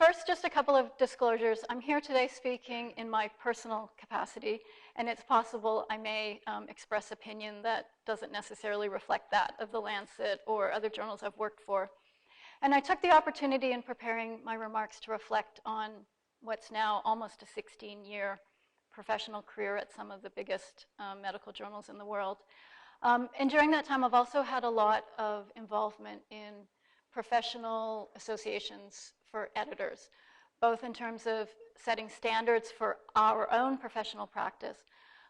First, just a couple of disclosures. I'm here today speaking in my personal capacity, and it's possible I may express opinion that doesn't necessarily reflect that of The Lancet or other journals I've worked for. And I took the opportunity in preparing my remarks to reflect on what's now almost a 16-year professional career at some of the biggest medical journals in the world. And during that time, I've also had a lot of involvement in professional associations for editors, both in terms of setting standards for our own professional practice,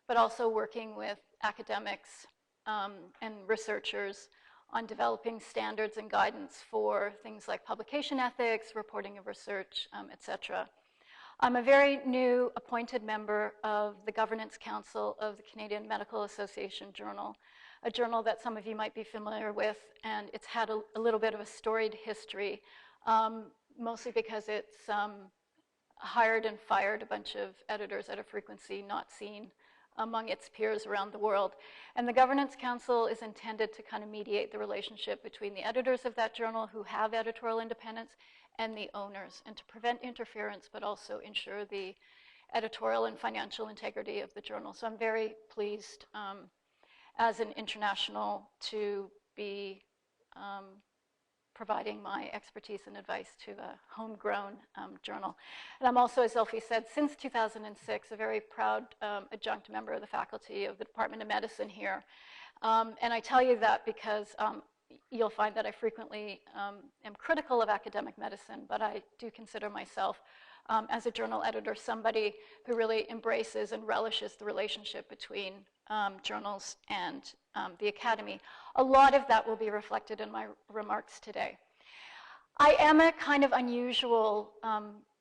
but also working with academics and researchers on developing standards and guidance for things like publication ethics, reporting of research, et cetera. I'm a very new appointed member of the Governance Council of the Canadian Medical Association Journal, a journal that some of you might be familiar with, and it's had a little bit of a storied history, mostly because it's hired and fired a bunch of editors at a frequency not seen among its peers around the world. And the Governance Council is intended to kind of mediate the relationship between the editors of that journal who have editorial independence and the owners, and to prevent interference, but also ensure the editorial and financial integrity of the journal. So I'm very pleased as an international to be providing my expertise and advice to a homegrown journal. And I'm also, as Elfie said, since 2006, a very proud adjunct member of the faculty of the Department of Medicine here. And I tell you that because you'll find that I frequently am critical of academic medicine, but I do consider myself, as a journal editor, somebody who really embraces and relishes the relationship between journals and the academy. A lot of that will be reflected in my remarks today. I am a kind of unusual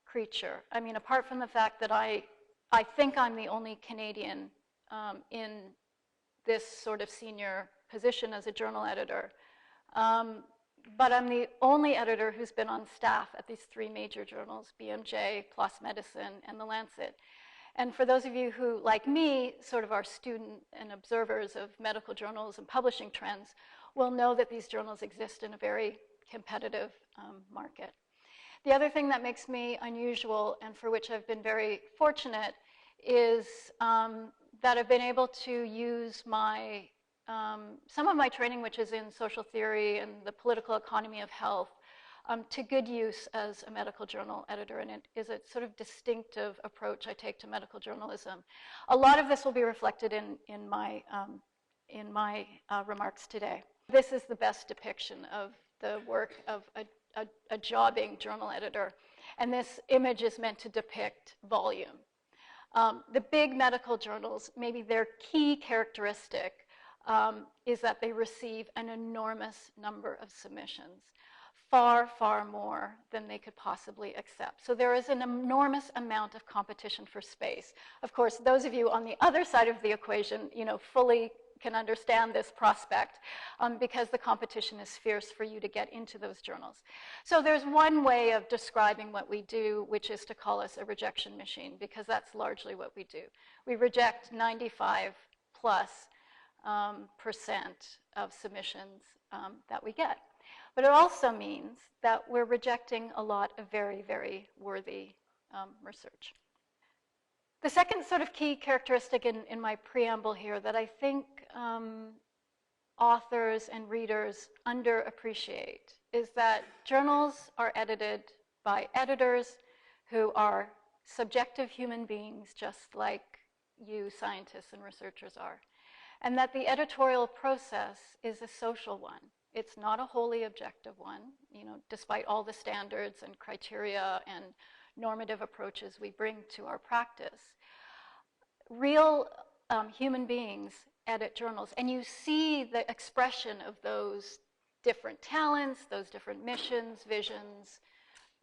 creature. I mean, apart from the fact that I think I'm the only Canadian in this sort of senior position as a journal editor, but I'm the only editor who's been on staff at these three major journals, BMJ, PLOS Medicine, and The Lancet. And for those of you who, like me, sort of are student and observers of medical journals and publishing trends, will know that these journals exist in a very competitive market. The other thing that makes me unusual, and for which I've been very fortunate, is that I've been able to use my some of my training, which is in social theory and the political economy of health, to good use as a medical journal editor, and it is a sort of distinctive approach I take to medical journalism. A lot of this will be reflected in my remarks today. This is the best depiction of the work of a jobbing journal editor, and this image is meant to depict volume. The big medical journals, maybe their key characteristic is that they receive an enormous number of submissions, far, far more than they could possibly accept. So there is an enormous amount of competition for space. Of course, those of you on the other side of the equation, fully can understand this prospect because the competition is fierce for you to get into those journals. So there's one way of describing what we do, which is to call us a rejection machine, because that's largely what we do. We reject 95+ percent of submissions that we get. But it also means that we're rejecting a lot of very, very worthy research. The second sort of key characteristic in my preamble here that I think authors and readers underappreciate is that journals are edited by editors who are subjective human beings, just like you scientists and researchers are. And that the editorial process is a social one. It's not a wholly objective one, despite all the standards and criteria and normative approaches we bring to our practice. Real human beings edit journals, and you see the expression of those different talents, those different missions, visions,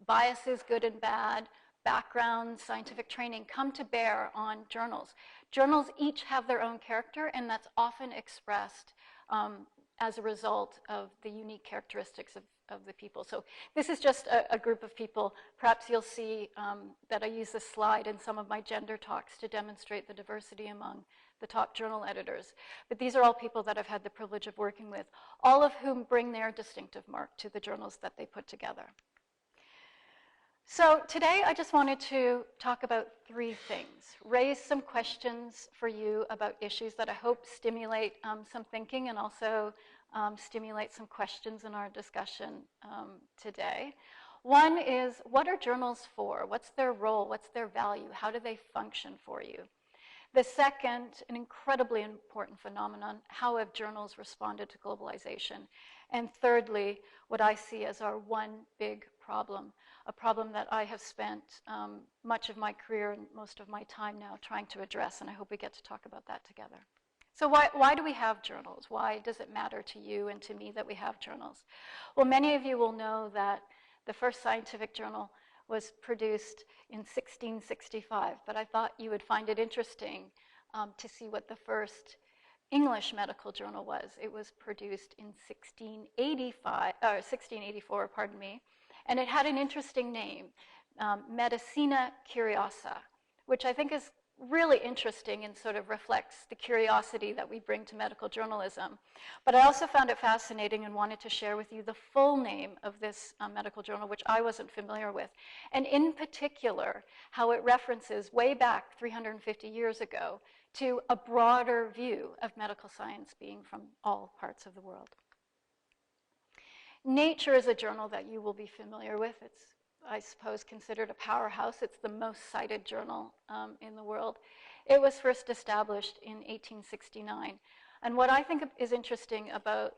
biases, good and bad, backgrounds, scientific training come to bear on journals. Journals each have their own character, and that's often expressed as a result of the unique characteristics of the people. So this is just a group of people. Perhaps you'll see that I use this slide in some of my gender talks to demonstrate the diversity among the top journal editors. But these are all people that I've had the privilege of working with, all of whom bring their distinctive mark to the journals that they put together. So today I just wanted to talk about three things. Raise some questions for you about issues that I hope stimulate some thinking and also stimulate some questions in our discussion today. One is, what are journals for? What's their role? What's their value? How do they function for you? The second, an incredibly important phenomenon, how have journals responded to globalization? And thirdly, what I see as our one big problem, a problem that I have spent much of my career and most of my time now trying to address, and I hope we get to talk about that together. So why do we have journals? Why does it matter to you and to me that we have journals? Well, many of you will know that the first scientific journal was produced in 1665, but I thought you would find it interesting to see what the first English medical journal was. It was produced in 1684, pardon me, and it had an interesting name, Medicina Curiosa, which I think is really interesting and sort of reflects the curiosity that we bring to medical journalism. But I also found it fascinating and wanted to share with you the full name of this medical journal, which I wasn't familiar with, and in particular, how it references way back 350 years ago to a broader view of medical science being from all parts of the world. Nature is a journal that you will be familiar with. It's, I suppose, considered a powerhouse. It's the most cited journal in the world. It was first established in 1869. And what I think is interesting about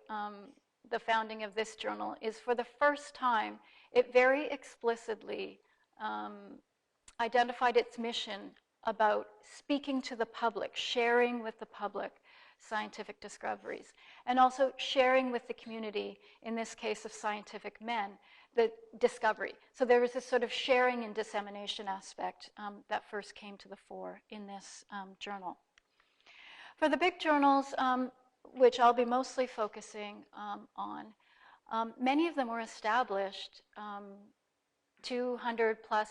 the founding of this journal is, for the first time, it very explicitly identified its mission about speaking to the public, sharing with the public scientific discoveries, and also sharing with the community, in this case of scientific men, the discovery. So there was this sort of sharing and dissemination aspect that first came to the fore in this journal. For the big journals, which I'll be mostly focusing on, many of them were established 200 plus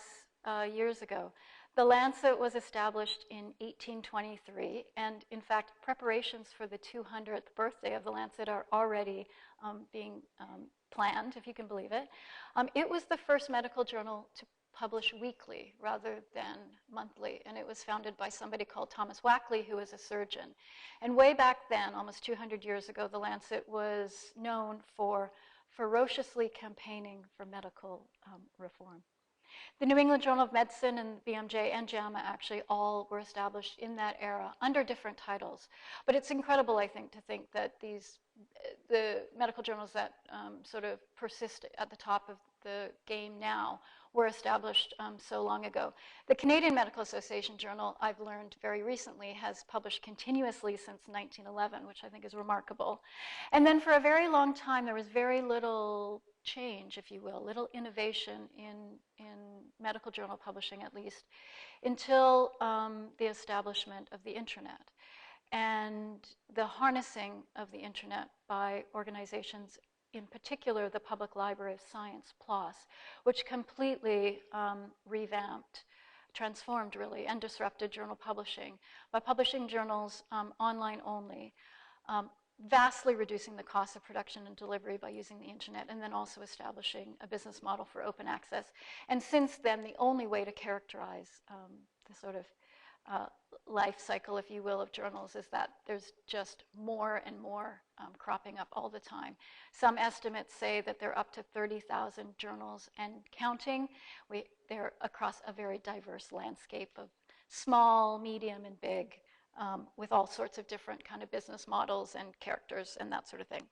years ago. The Lancet was established in 1823, and in fact, preparations for the 200th birthday of the Lancet are already being planned, if you can believe it. It was the first medical journal to publish weekly rather than monthly, and it was founded by somebody called Thomas Wackley, who was a surgeon. And way back then, almost 200 years ago, the Lancet was known for ferociously campaigning for medical reform. The New England Journal of Medicine and BMJ and JAMA actually all were established in that era under different titles. But it's incredible, I think, to think that the medical journals that sort of persist at the top of the game now were established so long ago. The Canadian Medical Association Journal, I've learned very recently, has published continuously since 1911, which I think is remarkable. And then for a very long time, there was very little change, if you will, little innovation in medical journal publishing, at least, until the establishment of the internet and the harnessing of the internet by organizations, in particular the Public Library of Science, PLOS, which completely revamped, transformed really, and disrupted journal publishing by publishing journals online only, vastly reducing the cost of production and delivery by using the internet, and then also establishing a business model for open access. And since then, the only way to characterize the sort of life cycle, if you will, of journals is that there's just more and more cropping up all the time. Some estimates say that there are up to 30,000 journals and counting. They're across a very diverse landscape of small, medium, and big, with all sorts of different kind of business models and characters and that sort of thing.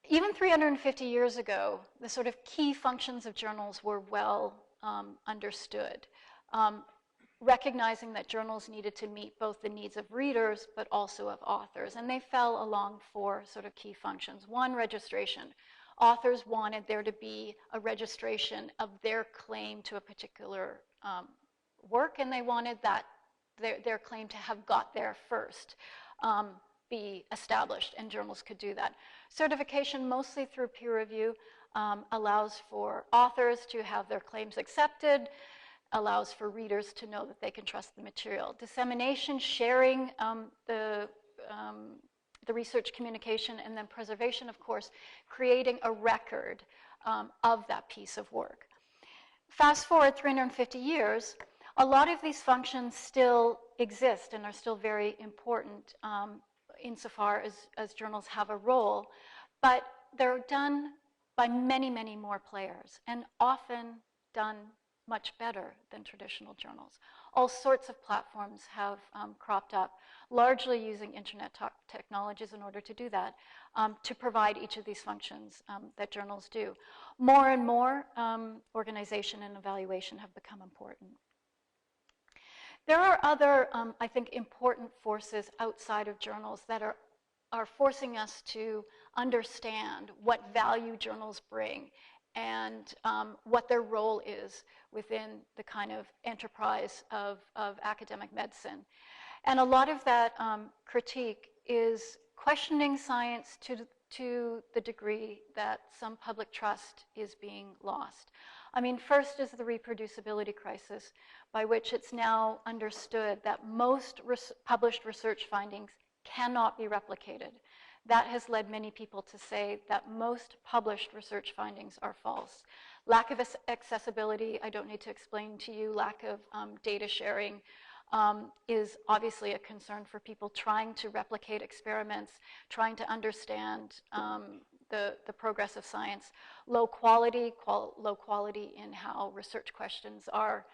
Even 350 years ago, the sort of key functions of journals were well understood, recognizing that journals needed to meet both the needs of readers but also of authors, and they fell along four sort of key functions. One, registration. Authors wanted there to be a registration of their claim to a particular work, and they wanted that their claim to have got there first be established, and journals could do that. Certification, mostly through peer review, allows for authors to have their claims accepted, allows for readers to know that they can trust the material. Dissemination, sharing the research communication, and then preservation, of course, creating a record of that piece of work. Fast forward 350 years, a lot of these functions still exist and are still very important insofar as journals have a role, but they're done by many, many more players, and often done much better than traditional journals. All sorts of platforms have cropped up, largely using internet technologies in order to do that, to provide each of these functions that journals do. More and more organization and evaluation have become important. There are other, I think, important forces outside of journals that are forcing us to understand what value journals bring and what their role is within the kind of enterprise of academic medicine. And a lot of that critique is questioning science to the degree that some public trust is being lost. I mean, first is the reproducibility crisis, by which it's now understood that most published research findings cannot be replicated. That has led many people to say that most published research findings are false. Lack of accessibility, I don't need to explain to you. Lack of data sharing is obviously a concern for people trying to replicate experiments, trying to understand the progress of science. Low quality in how research questions are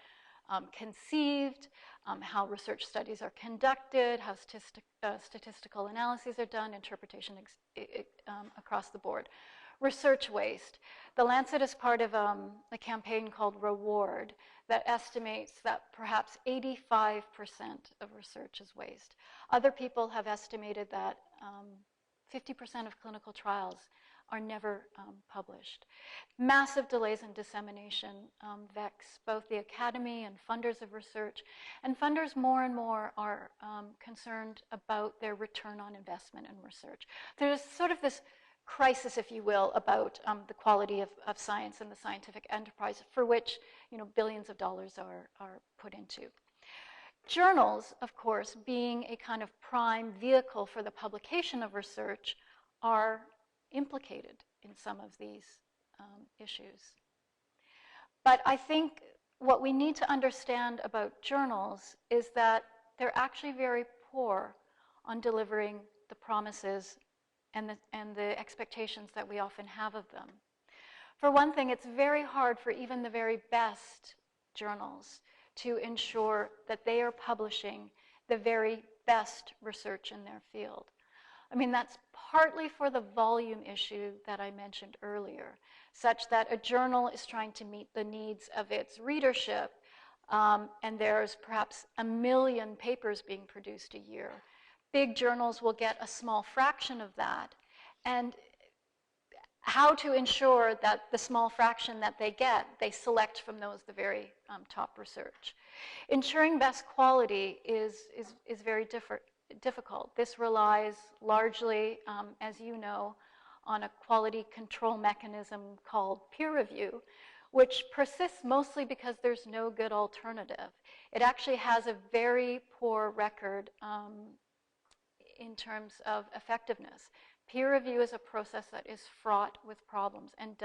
conceived, how research studies are conducted, how statistical analyses are done, interpretation across the board. Research waste. The Lancet is part of a campaign called Reward that estimates that perhaps 85% of research is waste. Other people have estimated that 50% of clinical trials are never published. Massive delays in dissemination vex both the academy and funders of research, and funders more and more are concerned about their return on investment in research. There's sort of this crisis, if you will, about the quality of science and the scientific enterprise, for which billions of dollars are put into. Journals, of course, being a kind of prime vehicle for the publication of research, are implicated in some of these issues. But I think what we need to understand about journals is that they're actually very poor on delivering the promises and the expectations that we often have of them. For one thing, it's very hard for even the very best journals to ensure that they are publishing the very best research in their field. I mean, that's partly for the volume issue that I mentioned earlier, such that a journal is trying to meet the needs of its readership, and there's perhaps 1 million papers being produced a year. Big journals will get a small fraction of that, and how to ensure that the small fraction that they get, they select from those the very top research. Ensuring best quality is very difficult. This relies largely, as you know, on a quality control mechanism called peer review, which persists mostly because there's no good alternative. It actually has a very poor record in terms of effectiveness. Peer review is a process that is fraught with problems and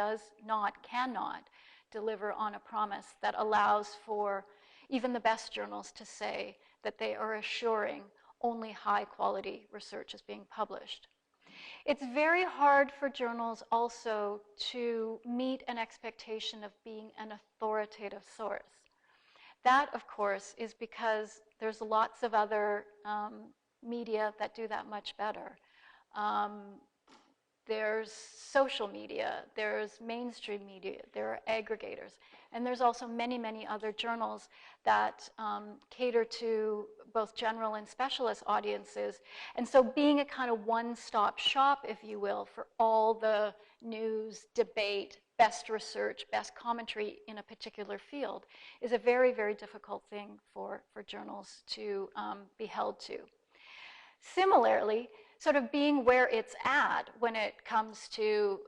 cannot deliver on a promise that allows for even the best journals to say that they are assuring only high quality research is being published. It's very hard for journals also to meet an expectation of being an authoritative source. That, of course, is because there's lots of other media that do that much better. There's social media, there's mainstream media, there are aggregators, and there's also many, many other journals that cater to both general and specialist audiences. And so being a kind of one-stop shop, if you will, for all the news, debate, best research, best commentary in a particular field is a very, very difficult thing for journals to be held to. Similarly, sort of being where it's at when it comes to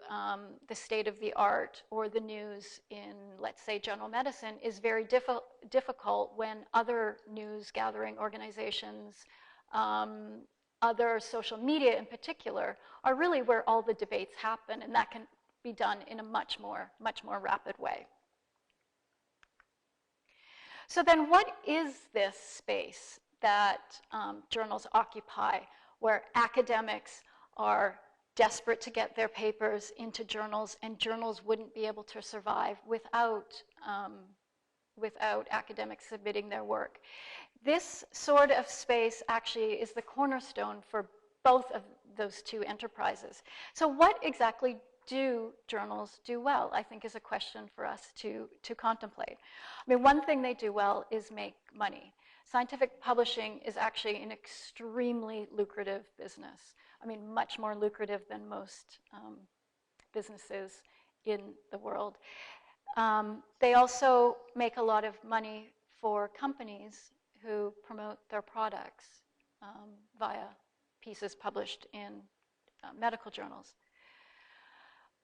the state of the art or the news in, let's say, general medicine is very difficult when other news gathering organizations, other social media in particular, are really where all the debates happen, and that can be done in a much more rapid way. So then what is this space that journals occupy, where academics are desperate to get their papers into journals, and journals wouldn't be able to survive without academics submitting their work? This sort of space actually is the cornerstone for both of those two enterprises. So what exactly do journals do well, I think, is a question for us to contemplate. I mean, one thing they do well is make money. Scientific publishing is actually an extremely lucrative business. I mean, much more lucrative than most businesses in the world. They also make a lot of money for companies who promote their products via pieces published in medical journals.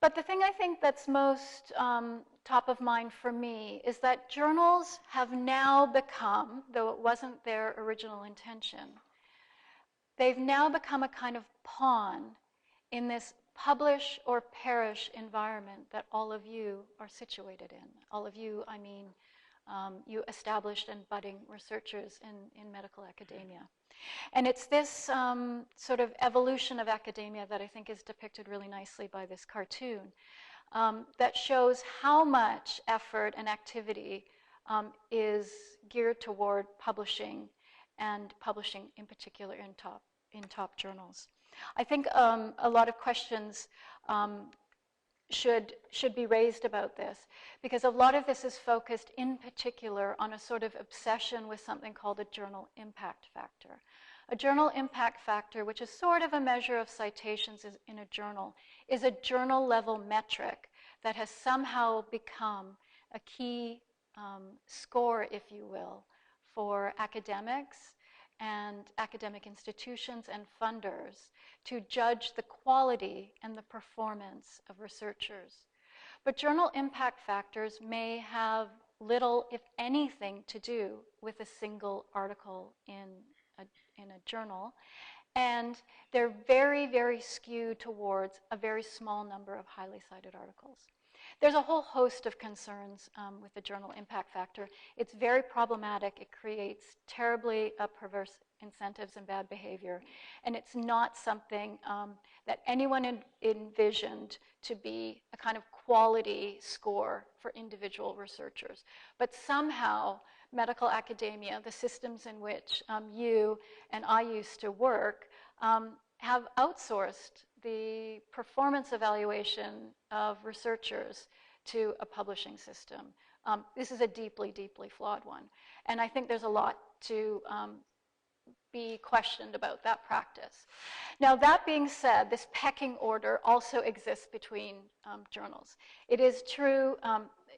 But the thing I think that's most top of mind for me is that journals have now become, though it wasn't their original intention, they've now become a kind of pawn in this publish or perish environment that all of you are situated in. All of you, I mean, you established and budding researchers in medical academia. And it's this sort of evolution of academia that I think is depicted really nicely by this cartoon that shows how much effort and activity is geared toward publishing, and publishing in particular in top journals. I think a lot of questions should be raised about this, because a lot of this is focused in particular on a sort of obsession with something called a journal impact factor. A journal impact factor, which is sort of a measure of citations in a journal, is a journal level metric that has somehow become a key score, if you will, for academics and academic institutions and funders to judge the quality and the performance of researchers. But journal impact factors may have little, if anything, to do with a single article in a journal, and they're very, very skewed towards a very small number of highly cited articles. There's a whole host of concerns with the journal impact factor. It's very problematic. It creates terribly perverse incentives and bad behavior. And it's not something that anyone envisioned to be a kind of quality score for individual researchers. But somehow, medical academia, the systems in which you and I used to work, have outsourced the performance evaluation of researchers to a publishing system. This is a deeply, deeply flawed one. And I think there's a lot to be questioned about that practice. Now, that being said, this pecking order also exists between journals. It is true,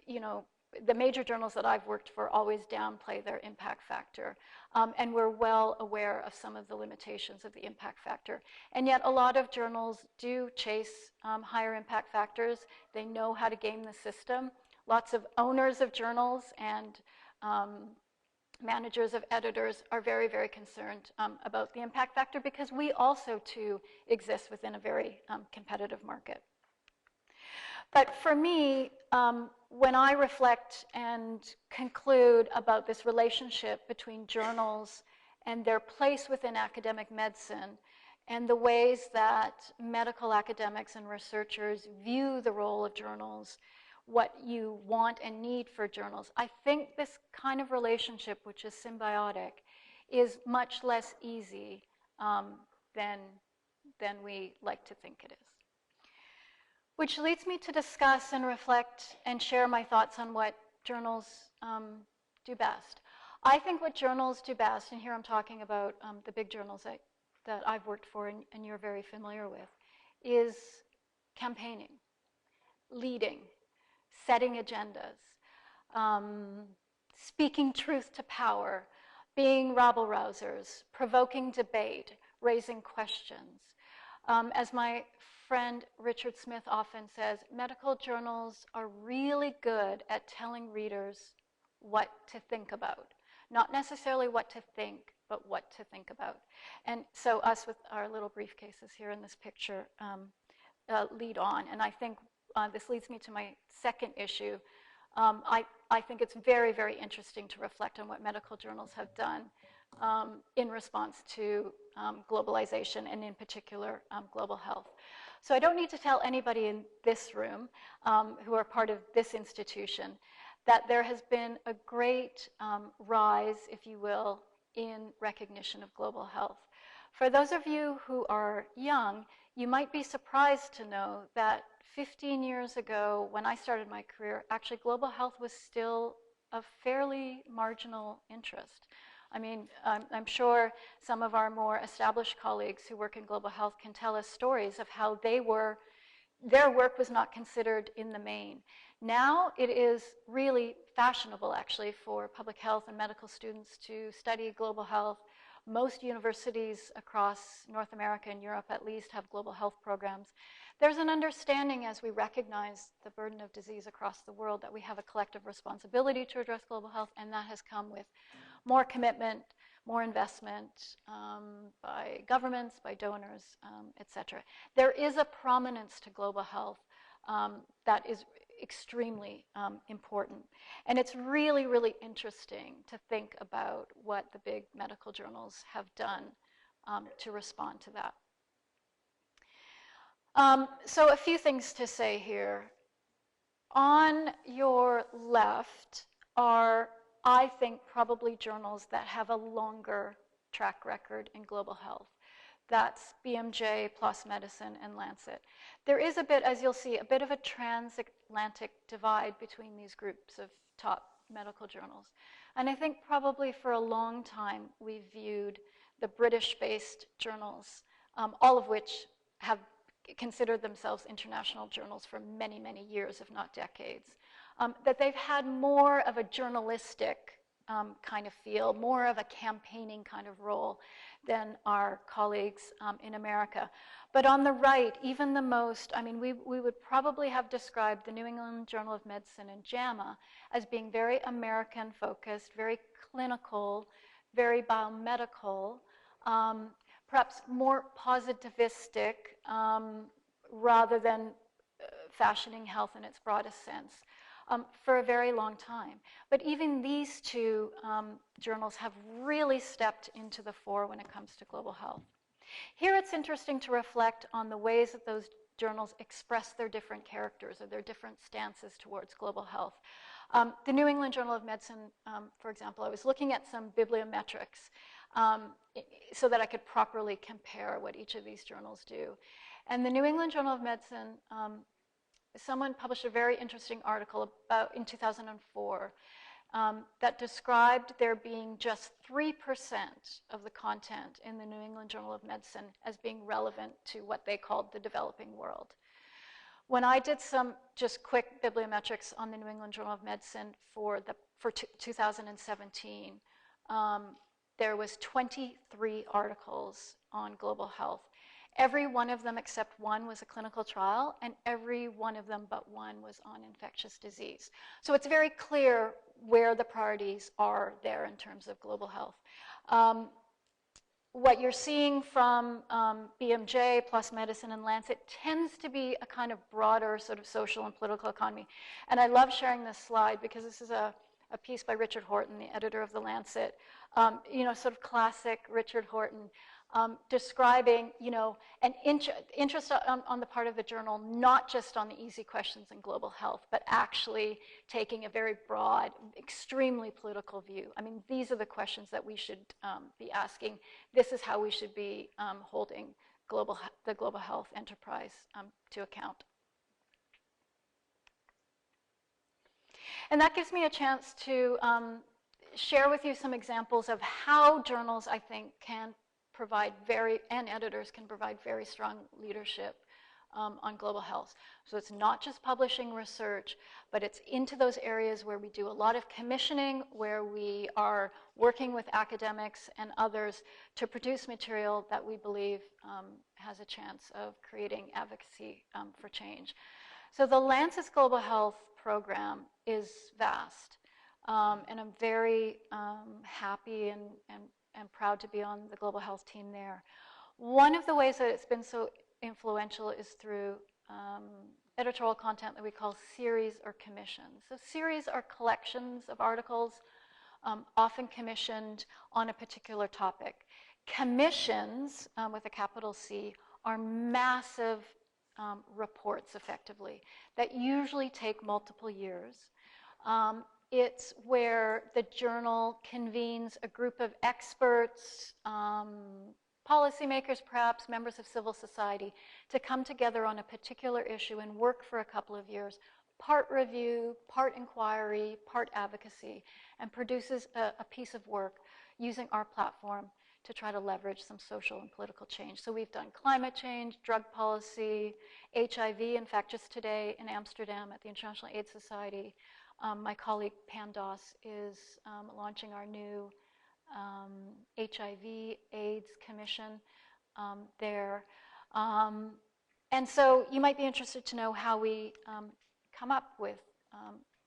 you know, the major journals that I've worked for always downplay their impact factor, and we're well aware of some of the limitations of the impact factor. And yet a lot of journals do chase higher impact factors. They know how to game the system. Lots of owners of journals and managers of editors are very, very concerned about the impact factor, because we also, too, exist within a very competitive market. But for me, when I reflect and conclude about this relationship between journals and their place within academic medicine, and the ways that medical academics and researchers view the role of journals, what you want and need for journals, I think this kind of relationship, which is symbiotic, is much less easy than we like to think it is. Which leads me to discuss and reflect and share my thoughts on what journals do best. I think what journals do best, and here I'm talking about the big journals that I've worked for and you're very familiar with, is campaigning, leading, setting agendas, speaking truth to power, being rabble-rousers, provoking debate, raising questions. As my friend Richard Smith often says, medical journals are really good at telling readers what to think about. Not necessarily what to think, but what to think about. And so us with our little briefcases here in this picture lead on. And I think this leads me to my second issue. I think it's very, very interesting to reflect on what medical journals have done in response to globalization, and in particular, global health. So I don't need to tell anybody in this room who are part of this institution that there has been a great rise, if you will, in recognition of global health. For those of you who are young, you might be surprised to know that 15 years ago, when I started my career, actually global health was still a fairly marginal interest. I mean, I'm sure some of our more established colleagues who work in global health can tell us stories of how their work was not considered in the main. Now it is really fashionable, actually, for public health and medical students to study global health. Most universities across North America and Europe at least have global health programs. There's an understanding, as we recognize the burden of disease across the world, that we have a collective responsibility to address global health, and that has come with more commitment, more investment by governments, by donors, et cetera. There is a prominence to global health that is extremely important. And it's really, really interesting to think about what the big medical journals have done to respond to that. So a few things to say here. On your left are, I think, probably journals that have a longer track record in global health. That's BMJ, PLOS Medicine, and Lancet. There is a bit, as you'll see, a bit of a transatlantic divide between these groups of top medical journals. And I think probably for a long time we viewed the British-based journals, all of which have considered themselves international journals for many, many years, if not decades, that they've had more of a journalistic kind of feel, more of a campaigning kind of role than our colleagues in America. But on the right, even the most, I mean, we would probably have described the New England Journal of Medicine and JAMA as being very American-focused, very clinical, very biomedical, perhaps more positivistic rather than fashioning health in its broadest sense. For a very long time. But even these two journals have really stepped into the fore when it comes to global health. Here it's interesting to reflect on the ways that those journals express their different characters or their different stances towards global health. The New England Journal of Medicine, for example, I was looking at some bibliometrics so that I could properly compare what each of these journals do. And the New England Journal of Medicine, someone published a very interesting article in 2004 that described there being just 3% of the content in the New England Journal of Medicine as being relevant to what they called the developing world. When I did some just quick bibliometrics on the New England Journal of Medicine for 2017, there was 23 articles on global health. Every one of them except one was a clinical trial, and every one of them but one was on infectious disease. So it's very clear where the priorities are there in terms of global health. What you're seeing from BMJ, PLOS Medicine, and Lancet tends to be a kind of broader sort of social and political economy. And I love sharing this slide because this is a piece by Richard Horton, the editor of The Lancet, sort of classic Richard Horton, describing, an interest on the part of the journal, not just on the easy questions in global health, but actually taking a very broad, extremely political view. I mean, these are the questions that we should be asking. This is how we should be holding the global health enterprise to account. And that gives me a chance to share with you some examples of how journals, I think, can provide and editors can provide very strong leadership on global health. So it's not just publishing research, but it's into those areas where we do a lot of commissioning, where we are working with academics and others to produce material that we believe has a chance of creating advocacy for change. So the Lancet's Global Health program is vast, and I'm very happy and proud to be on the global health team there. One of the ways that it's been so influential is through editorial content that we call series or commissions. So series are collections of articles, often commissioned on a particular topic. Commissions, with a capital C, are massive reports, effectively, that usually take multiple years. It's where the journal convenes a group of experts, policymakers perhaps, members of civil society, to come together on a particular issue and work for a couple of years, part review, part inquiry, part advocacy, and produces a piece of work using our platform to try to leverage some social and political change. So we've done climate change, drug policy, HIV. In fact, just today in Amsterdam at the International AIDS Society, my colleague Pam Doss is launching our new HIV AIDS Commission there. And so you might be interested to know how we come up with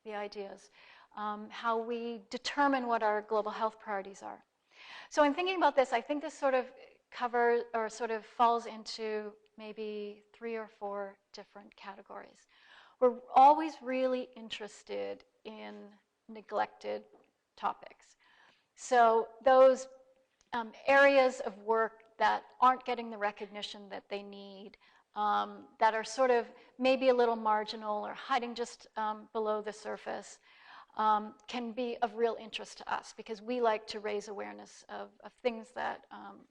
the ideas, how we determine what our global health priorities are. So in thinking about this, I think this sort of covers or sort of falls into maybe 3 or 4 different categories. We're always really interested in neglected topics. So those areas of work that aren't getting the recognition that they need, that are sort of maybe a little marginal or hiding just below the surface, can be of real interest to us because we like to raise awareness of things that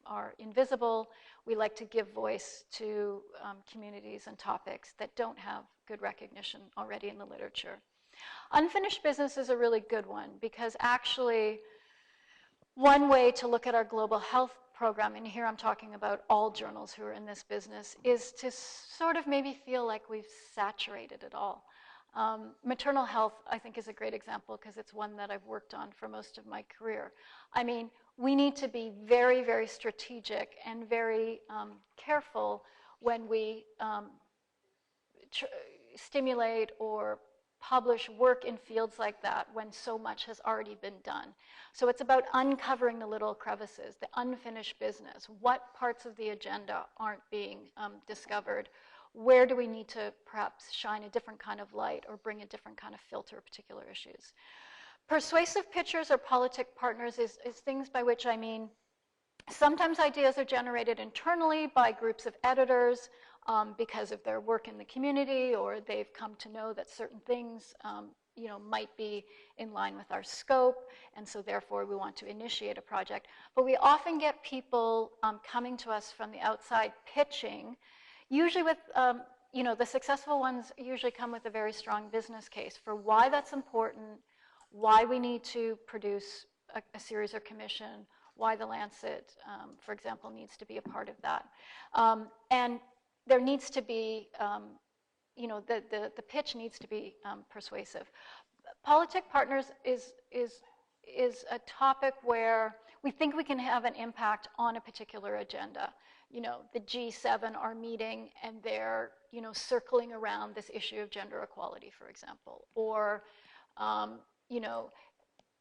are invisible. We like to give voice to communities and topics that don't have good recognition already in the literature. Unfinished business is a really good one because actually one way to look at our global health program, and here I'm talking about all journals who are in this business, is to sort of maybe feel like we've saturated it all. Maternal health, I think, is a great example because it's one that I've worked on for most of my career. I mean, we need to be very, very strategic and very careful when we stimulate or publish work in fields like that when so much has already been done. So it's about uncovering the little crevices, the unfinished business. What parts of the agenda aren't being discovered? Where do we need to perhaps shine a different kind of light or bring a different kind of filter to particular issues? Persuasive pitchers or politic partners is things by which I mean sometimes ideas are generated internally by groups of editors because of their work in the community, or they've come to know that certain things might be in line with our scope, and so therefore we want to initiate a project. But we often get people coming to us from the outside pitching, usually with, the successful ones usually come with a very strong business case for why that's important, why we need to produce a series or commission, why the Lancet, for example, needs to be a part of that. And there needs to be, the pitch needs to be persuasive. Politic partners is a topic where we think we can have an impact on a particular agenda. The G7 are meeting and they're, circling around this issue of gender equality, for example, or,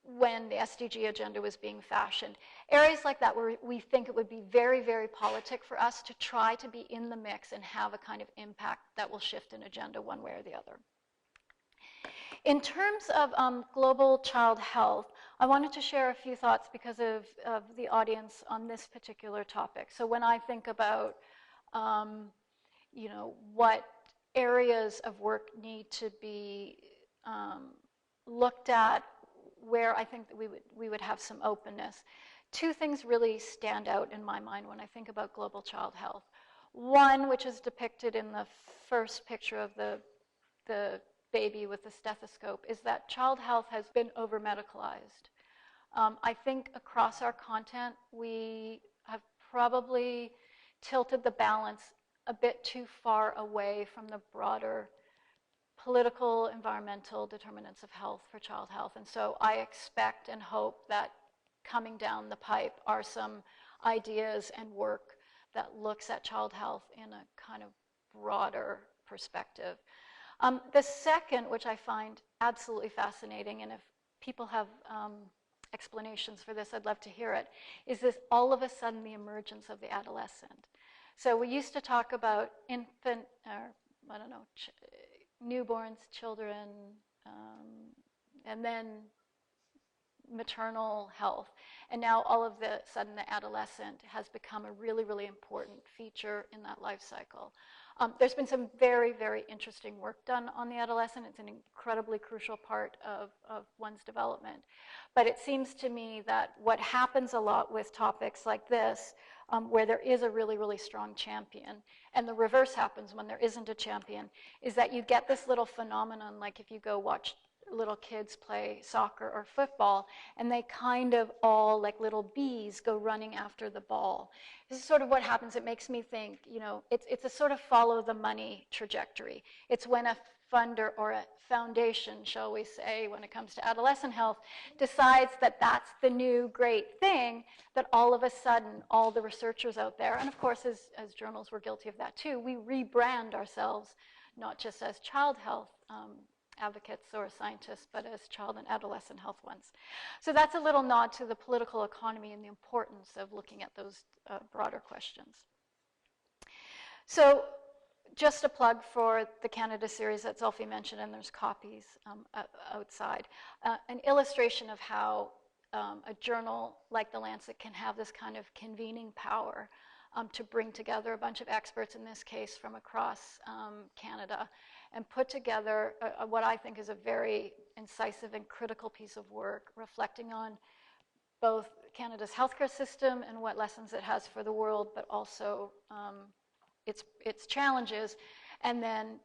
when the SDG agenda was being fashioned. Areas like that where we think it would be very, very politic for us to try to be in the mix and have a kind of impact that will shift an agenda one way or the other. In terms of global child health, I wanted to share a few thoughts because of the audience on this particular topic. So when I think about, what areas of work need to be looked at, where I think that we would have some openness, 2 things really stand out in my mind when I think about global child health. One, which is depicted in the first picture of the baby with the stethoscope, is that child health has been over-medicalized. I think across our content, we have probably tilted the balance a bit too far away from the broader political, environmental determinants of health for child health. And so I expect and hope that coming down the pipe are some ideas and work that looks at child health in a kind of broader perspective. The second, which I find absolutely fascinating, and if people have explanations for this, I'd love to hear it, is this all of a sudden the emergence of the adolescent. So we used to talk about newborns, children, and then maternal health. And now all of a sudden the adolescent has become a really, really important feature in that life cycle. There's been some very, very interesting work done on the adolescent. It's an incredibly crucial part of one's development. But it seems to me that what happens a lot with topics like this, where there is a really, really strong champion, and the reverse happens when there isn't a champion, is that you get this little phenomenon, like if you go watch little kids play soccer or football, and they kind of all, like little bees, go running after the ball. This is sort of what happens. It makes me think, you know, it's a sort of follow the money trajectory. It's when a funder or a foundation, shall we say, when it comes to adolescent health, decides that that's the new great thing, that all of a sudden all the researchers out there, and of course as journals we're guilty of that too, we rebrand ourselves not just as child health advocates or scientists, but as child and adolescent health ones. So that's a little nod to the political economy and the importance of looking at those broader questions. So just a plug for the Canada series that Zulfi mentioned, and there's copies outside. An illustration of how a journal like The Lancet can have this kind of convening power to bring together a bunch of experts, in this case from across Canada, and put together what I think is a very incisive and critical piece of work, reflecting on both Canada's healthcare system and what lessons it has for the world, but also its challenges, and then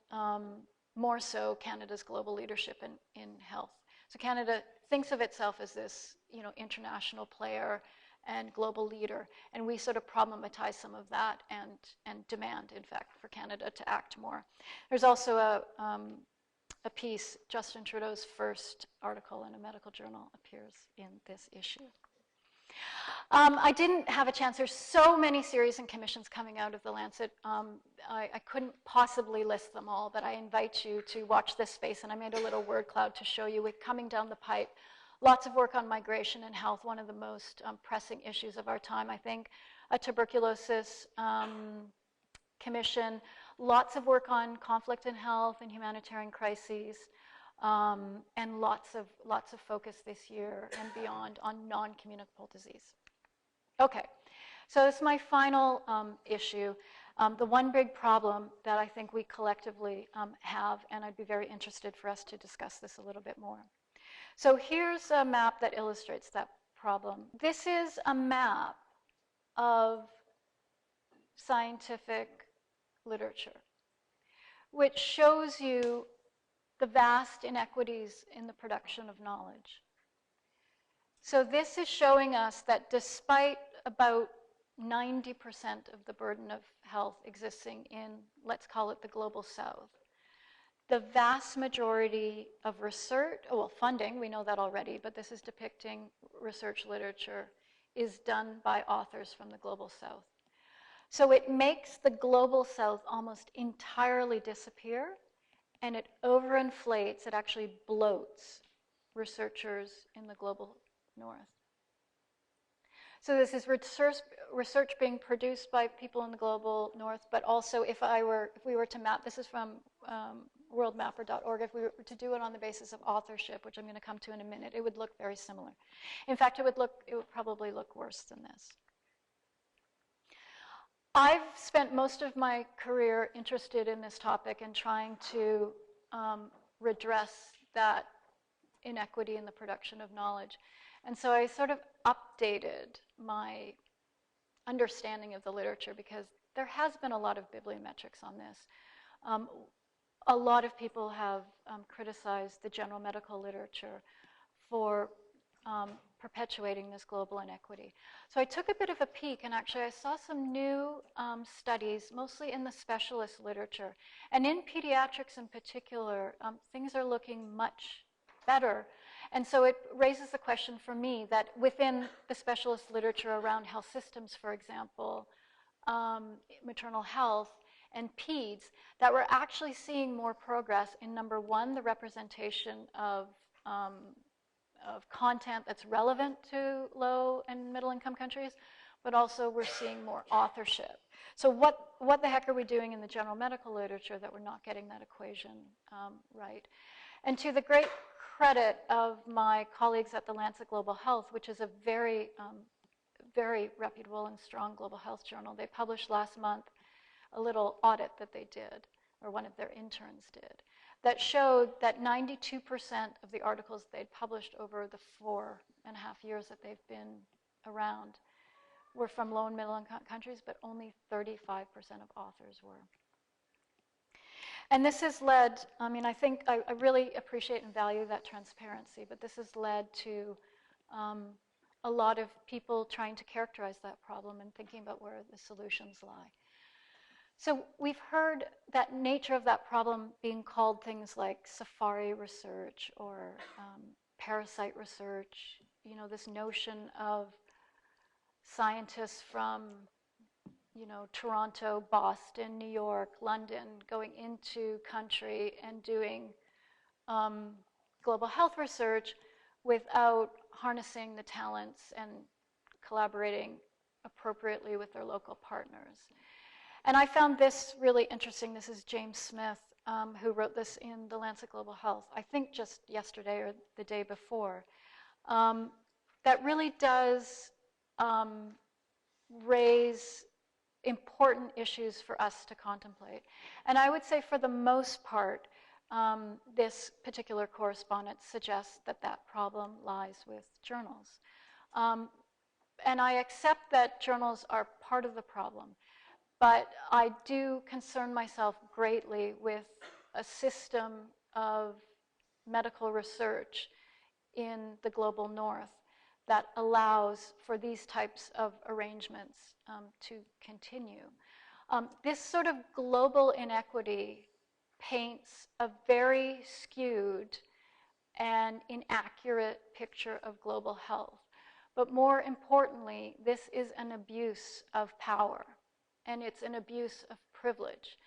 more so Canada's global leadership in health. So Canada thinks of itself as this, you know, international player and global leader, and we sort of problematize some of that and demand, in fact, for Canada to act more. There's also a piece, Justin Trudeau's first article in a medical journal appears in this issue. I didn't have a chance. There's so many series and commissions coming out of The Lancet. I couldn't possibly list them all, but I invite you to watch this space, and I made a little word cloud to show you it coming down the pipe. Lots of work on migration and health, one of the most pressing issues of our time, I think. A tuberculosis commission, lots of work on conflict and health and humanitarian crises, and lots of focus this year and beyond on non-communicable disease. Okay, so this is my final issue. The one big problem that I think we collectively have, and I'd be very interested for us to discuss this a little bit more. So here's a map that illustrates that problem. This is a map of scientific literature, which shows you the vast inequities in the production of knowledge. So this is showing us that despite about 90% of the burden of health existing in, let's call it the global south, the vast majority of research, well, funding, we know that already, but this is depicting research literature, is done by authors from the global south. So it makes the global south almost entirely disappear, and it overinflates, it actually bloats researchers in the global north. So this is research being produced by people in the global north, but also if we were to map, this is from worldmapper.org, if we were to do it on the basis of authorship, which I'm going to come to in a minute, it would look very similar. In fact, it would probably look worse than this. I've spent most of my career interested in this topic and trying to redress that inequity in the production of knowledge. And so I sort of updated my understanding of the literature because there has been a lot of bibliometrics on this. A lot of people have criticized the general medical literature for perpetuating this global inequity. So I took a bit of a peek, and actually I saw some new studies, mostly in the specialist literature. And in pediatrics in particular, things are looking much better. And so it raises the question for me that within the specialist literature around health systems, for example, maternal health, and peds, that we're actually seeing more progress in, number one, the representation of content that's relevant to low and middle income countries, but also we're seeing more authorship. So what the heck are we doing in the general medical literature that we're not getting that equation right? And to the great credit of my colleagues at the Lancet Global Health, which is a very, very reputable and strong global health journal, they published last month a little audit that they did, or one of their interns did, that showed that 92% of the articles they'd published over the 4.5 years that they've been around were from low and middle income countries, but only 35% of authors were. And this has led, I mean, I think I really appreciate and value that transparency, but this has led to a lot of people trying to characterize that problem and thinking about where the solutions lie. So we've heard that nature of that problem being called things like safari research or parasite research, you know, this notion of scientists from, you know, Toronto, Boston, New York, London, going into country and doing global health research without harnessing the talents and collaborating appropriately with their local partners. And I found this really interesting. This is James Smith, who wrote this in the Lancet Global Health, I think just yesterday or the day before. That really does raise important issues for us to contemplate. And I would say for the most part, this particular correspondent suggests that that problem lies with journals. And I accept that journals are part of the problem, but I do concern myself greatly with a system of medical research in the global north that allows for these types of arrangements to continue. This sort of global inequity paints a very skewed and inaccurate picture of global health. But more importantly, this is an abuse of power, and it's an abuse of privilege.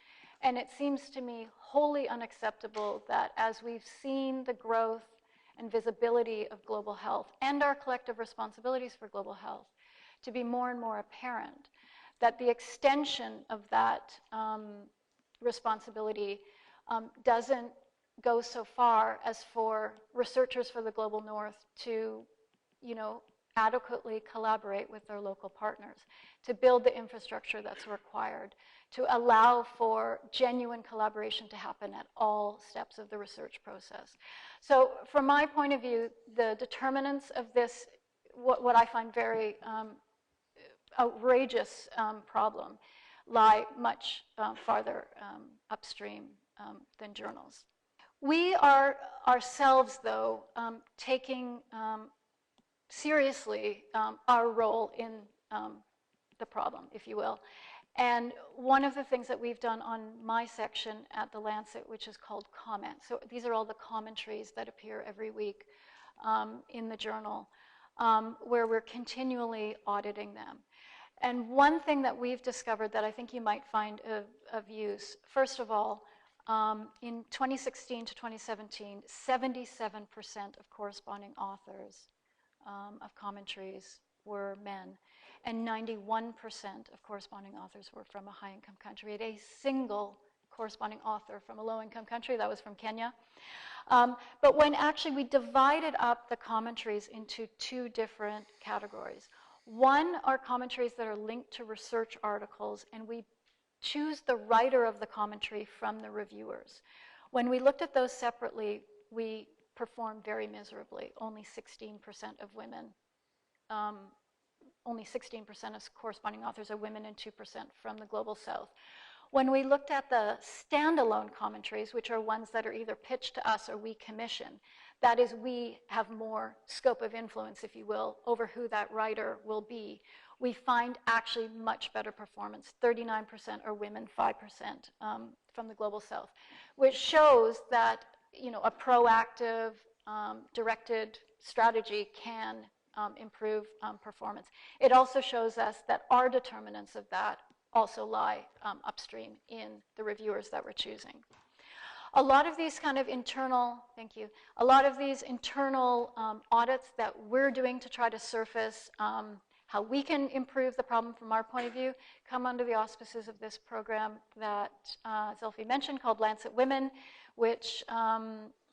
And it seems to me wholly unacceptable that as we've seen the growth and visibility of global health and our collective responsibilities for global health to be more and more apparent, that the extension of that responsibility doesn't go so far as for researchers for the global north to, you know, adequately collaborate with their local partners, to build the infrastructure that's required, to allow for genuine collaboration to happen at all steps of the research process. So from my point of view, the determinants of this, what I find very outrageous problem, lie much farther upstream than journals. We are ourselves, though, taking seriously our role in the problem, if you will. And one of the things that we've done on my section at the Lancet, which is called Comment. So these are all the commentaries that appear every week in the journal, where we're continually auditing them. And one thing that we've discovered that I think you might find of use, first of all, in 2016 to 2017, 77% of corresponding authors of commentaries were men, and 91% of corresponding authors were from a high-income country. We had a single corresponding author from a low-income country, that was from Kenya. But when actually we divided up the commentaries into two different categories. One are commentaries that are linked to research articles, and we choose the writer of the commentary from the reviewers. When we looked at those separately, we performed very miserably. Only 16% of women, only 16% of corresponding authors are women and 2% from the Global South. When we looked at the standalone commentaries, which are ones that are either pitched to us or we commission, that is, we have more scope of influence, if you will, over who that writer will be, we find actually much better performance. 39% are women, 5% from the Global South, which shows that, you know, a proactive, directed strategy can improve performance. It also shows us that our determinants of that also lie upstream in the reviewers that we're choosing. A lot of these kind of internal, thank you, a lot of these internal audits that we're doing to try to surface how we can improve the problem from our point of view, come under the auspices of this program that Zilphi mentioned called Lancet Women, which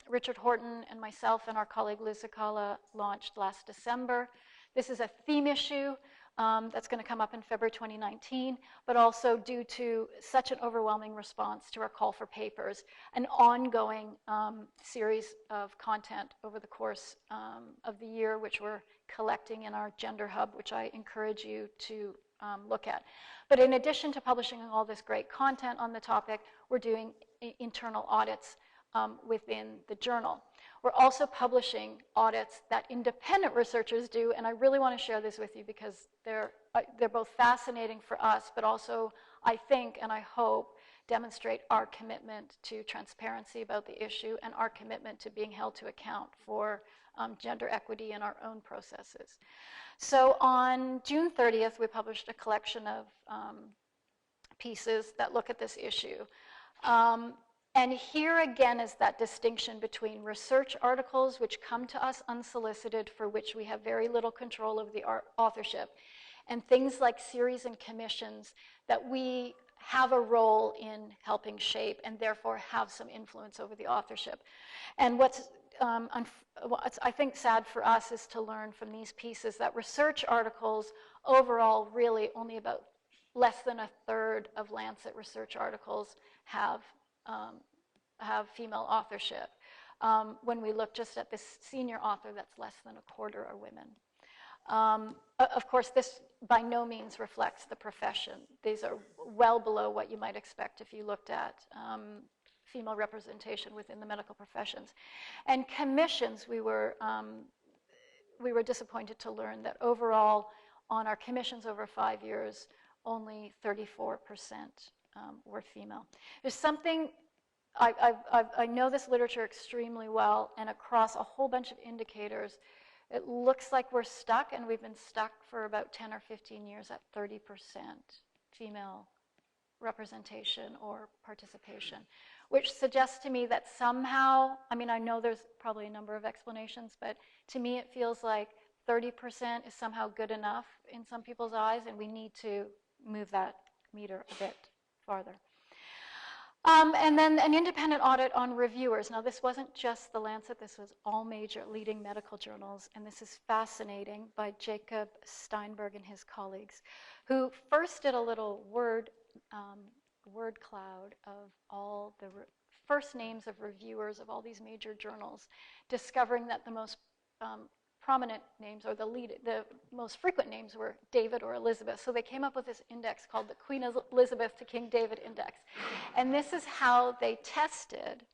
Richard Horton and myself and our colleague Liz Zakala launched last December. This is a theme issue that's going to come up in February 2019, but also due to such an overwhelming response to our call for papers, an ongoing series of content over the course of the year, which we're collecting in our Gender Hub, which I encourage you to look at. But in addition to publishing all this great content on the topic, we're doing internal audits within the journal. We're also publishing audits that independent researchers do, and I really want to share this with you because they're both fascinating for us, but also, I think and I hope, demonstrate our commitment to transparency about the issue and our commitment to being held to account for gender equity in our own processes. So on June 30th, we published a collection of pieces that look at this issue. And here again is that distinction between research articles which come to us unsolicited, for which we have very little control of the authorship, and things like series and commissions that we have a role in helping shape and therefore have some influence over the authorship. And what's I think sad for us is to learn from these pieces that research articles overall really only about less than a third of Lancet research articles have female authorship. When we look just at this senior author, that's less than a quarter are women. Of course, this by no means reflects the profession. These are well below what you might expect if you looked at female representation within the medical professions. And commissions, we were disappointed to learn that overall, on our commissions over 5 years, only 34% were female. There's something, I know this literature extremely well, and across a whole bunch of indicators, it looks like we're stuck, and we've been stuck for about 10 or 15 years at 30% female representation or participation, which suggests to me that somehow, I mean, I know there's probably a number of explanations, but to me it feels like 30% is somehow good enough in some people's eyes, and we need to move that meter a bit farther. And then an independent audit on reviewers. Now, this wasn't just the Lancet, this was all major leading medical journals, and this is fascinating, by Jacob Steinberg and his colleagues, who first did a little word cloud of all the first names of reviewers of all these major journals, discovering that the most prominent names, or the most frequent names, were David or Elizabeth. So they came up with this index called the Queen Elizabeth to King David Index. And this is how they tested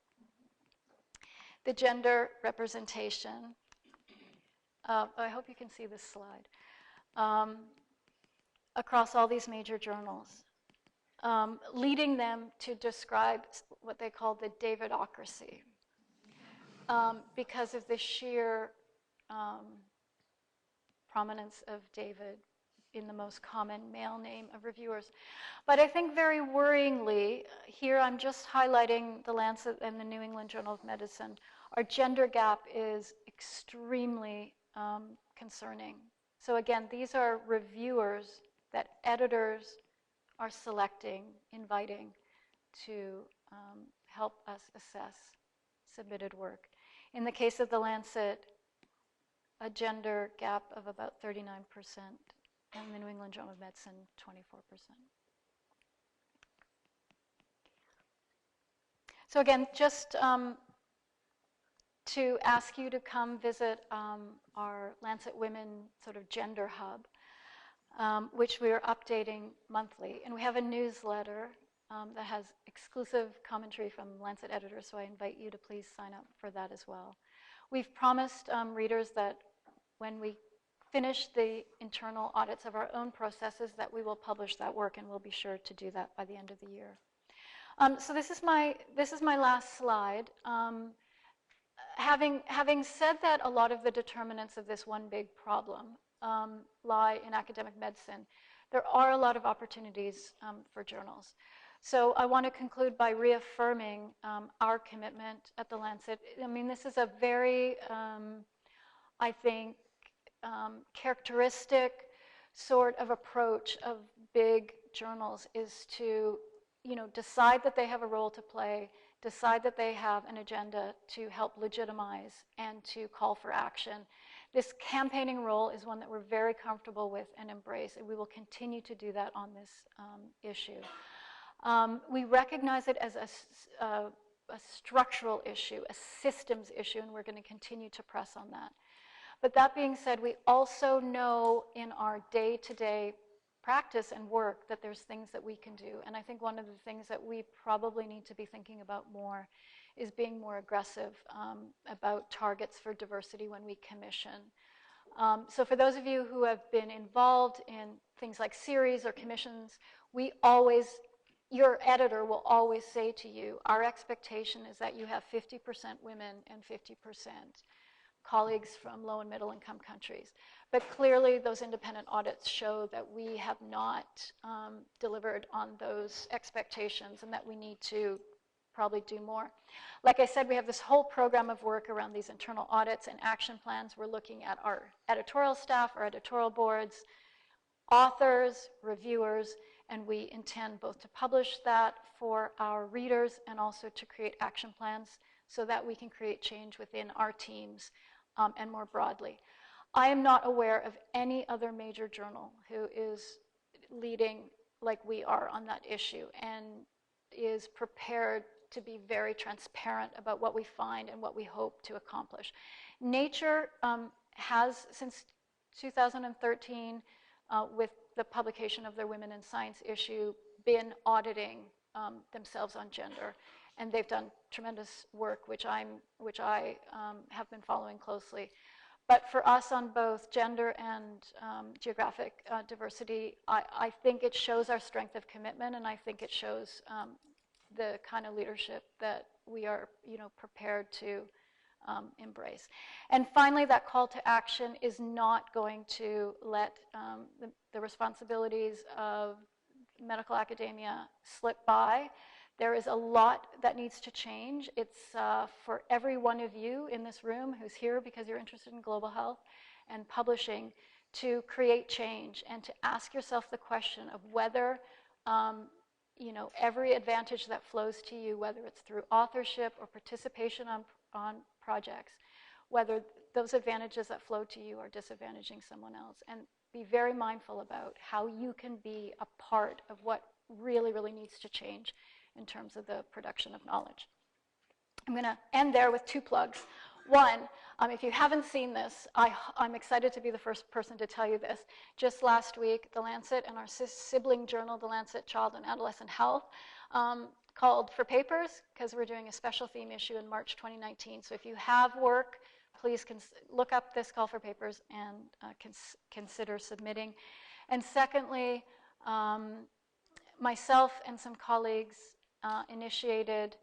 the gender representation. I hope you can see this slide. Across all these major journals, leading them to describe what they called the Davidocracy, because of the sheer prominence of David in the most common male name of reviewers. But I think very worryingly, here I'm just highlighting the Lancet and the New England Journal of Medicine, our gender gap is extremely concerning. So again, these are reviewers that editors are selecting, inviting to help us assess submitted work. In the case of the Lancet, a gender gap of about 39%, and the New England Journal of Medicine, 24%. So again, just to ask you to come visit our Lancet Women sort of gender hub, which we are updating monthly. And we have a newsletter that has exclusive commentary from Lancet editors, so I invite you to please sign up for that as well. We've promised readers that when we finish the internal audits of our own processes, that we will publish that work, and we'll be sure to do that by the end of the year. So this is my last slide. Having said that, a lot of the determinants of this one big problem lie in academic medicine. There are a lot of opportunities for journals. So I want to conclude by reaffirming our commitment at the Lancet. I mean, this is a very, I think, characteristic, sort of approach of big journals is to, decide that they have a role to play, decide that they have an agenda to help legitimize and to call for action. This campaigning role is one that we're very comfortable with and embrace, and we will continue to do that on this issue. We recognize it as a structural issue, a systems issue, and we're going to continue to press on that. But that being said, we also know in our day-to-day practice and work that there's things that we can do. And I think one of the things that we probably need to be thinking about more is being more aggressive about targets for diversity when we commission. So for those of you who have been involved in things like series or commissions, your editor will always say to you, our expectation is that you have 50% women and 50% colleagues from low and middle income countries. But clearly those independent audits show that we have not delivered on those expectations and that we need to probably do more. Like I said, we have this whole program of work around these internal audits and action plans. We're looking at our editorial staff, our editorial boards, authors, reviewers, and we intend both to publish that for our readers and also to create action plans so that we can create change within our teams and more broadly. I am not aware of any other major journal who is leading like we are on that issue and is prepared to be very transparent about what we find and what we hope to accomplish. Nature has, since 2013, with the publication of their Women in Science issue, been auditing themselves on gender. And they've done tremendous work, which I have been following closely. But for us on both gender and geographic diversity, I think it shows our strength of commitment, and I think it shows the kind of leadership that we are, prepared to embrace. And finally, that call to action is not going to let the responsibilities of medical academia slip by. There is a lot that needs to change. It's for every one of you in this room who's here because you're interested in global health and publishing to create change and to ask yourself the question of whether every advantage that flows to you, whether it's through authorship or participation on projects, whether those advantages that flow to you are disadvantaging someone else. And be very mindful about how you can be a part of what really, really needs to change in terms of the production of knowledge. I'm going to end there with two plugs. One, if you haven't seen this, I'm excited to be the first person to tell you this. Just last week, The Lancet and our sibling journal, The Lancet Child and Adolescent Health, called for papers because we're doing a special theme issue in March 2019. So if you have work, please look up this call for papers and consider submitting. And secondly, myself and some colleagues initiated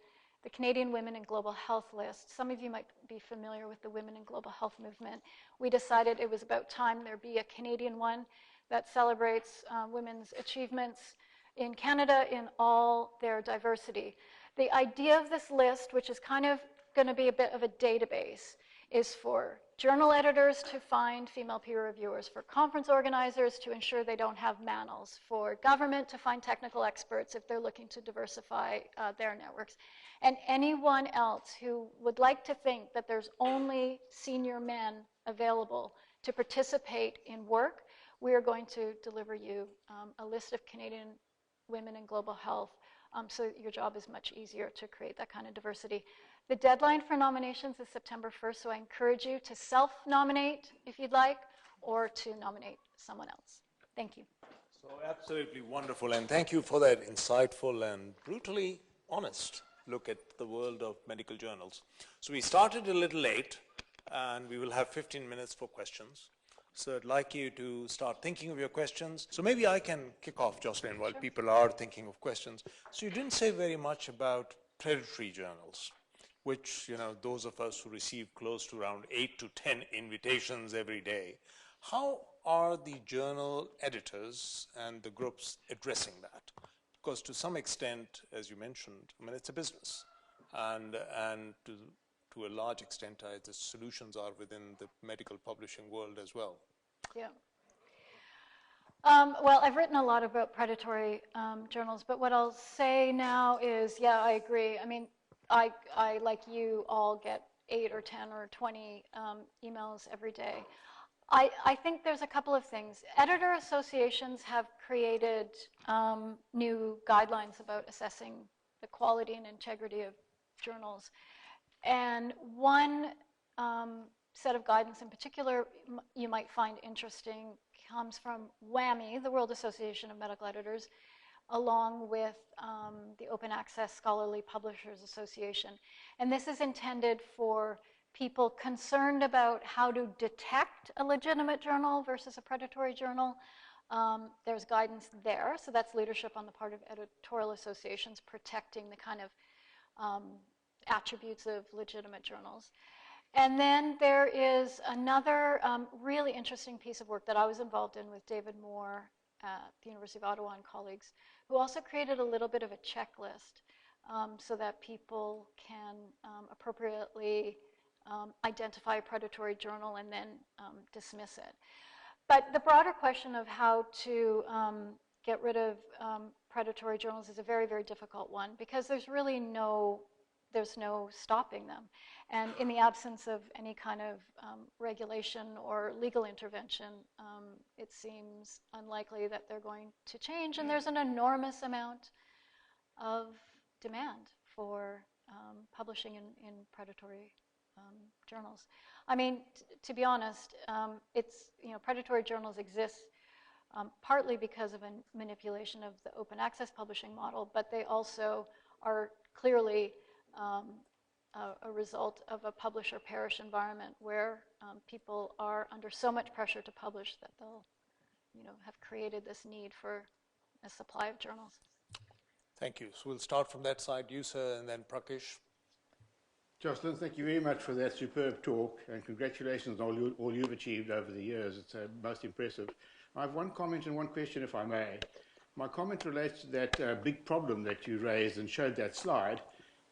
the Canadian Women in Global Health list. Some of you might be familiar with the Women in Global Health movement. We decided it was about time there be a Canadian one that celebrates women's achievements in Canada in all their diversity. The idea of this list, which is kind of going to be a bit of a database, is for journal editors to find female peer reviewers, for conference organizers to ensure they don't have manels, for government to find technical experts if they're looking to diversify their networks, and anyone else who would like to think that there's only senior men available to participate in work. We are going to deliver you a list of Canadian women in global health so your job is much easier to create that kind of diversity. The deadline for nominations is September 1st, so I encourage you to self-nominate if you'd like, or to nominate someone else. Thank you. So absolutely wonderful, and thank you for that insightful and brutally honest look at the world of medical journals. So we started a little late, and we will have 15 minutes for questions. So I'd like you to start thinking of your questions. So maybe I can kick off, Jocelyn, while people are thinking of questions. So you didn't say very much about predatory journals, which, those of us who receive close to around 8 to 10 invitations every day. How are the journal editors and the groups addressing that? Because to some extent, as you mentioned, it's a business. And to a large extent, the solutions are within the medical publishing world as well. Yeah. Well, I've written a lot about predatory journals, but what I'll say now is, yeah, I agree. I mean, I like you, all get 8 or 10 or 20 emails every day. I think there's a couple of things. Editor associations have created new guidelines about assessing the quality and integrity of journals. And one set of guidance in particular you might find interesting comes from WAMI, the World Association of Medical Editors, along with the Open Access Scholarly Publishers Association. And this is intended for people concerned about how to detect a legitimate journal versus a predatory journal. There's guidance there, so that's leadership on the part of editorial associations protecting the kind of attributes of legitimate journals. And then there is another really interesting piece of work that I was involved in with David Moore at the University of Ottawa and colleagues, who also created a little bit of a checklist so that people can appropriately identify a predatory journal and then dismiss it. But the broader question of how to get rid of predatory journals is a very, very difficult one, because there's really no stopping them. And in the absence of any kind of regulation or legal intervention, it seems unlikely that they're going to change. And there's an enormous amount of demand for publishing in predatory journals. I mean, to be honest, predatory journals exist partly because of a manipulation of the open access publishing model, but they also are clearly a result of a publish or perish environment where people are under so much pressure to publish that they'll, have created this need for a supply of journals. Thank you. So we'll start from that side, you, sir, and then Prakash. Jocelyn, thank you very much for that superb talk, and congratulations on all you've achieved over the years. It's most impressive. I have one comment and one question, if I may. My comment relates to that big problem that you raised and showed that slide.